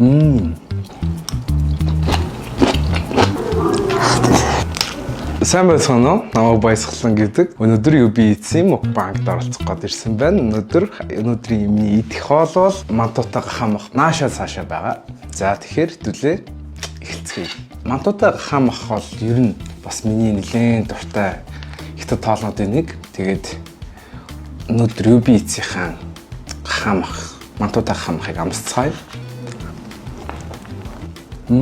Сайн байцгаана уу? Намайг Баясгалан гэдэг. Өнөөдөр UB Eats-ийн мукбангд оролцох гээд ирсэн байна. Өнөөдрийн юмны идэх хоол бол мантуутайгаа хамах нааша цаашаа байгаа. За тэгэхээр хэдүүлээ эхэлцгээе. Мантуутайгаа хамах бол ер нь бас миний нэлээд дуртай хятад тоолнуудын нэг. Тэгээд өнөөдөр UB Eats-ийн хамах мантуутайгаа хамахыг амсцгаая. За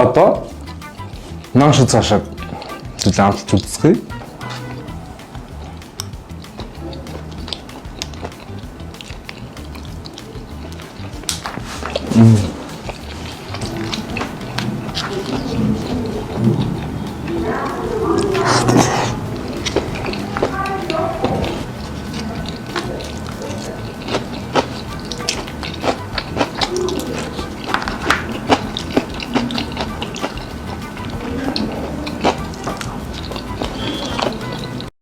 одоо нааша цаашаа зүйлээ амталж үзье.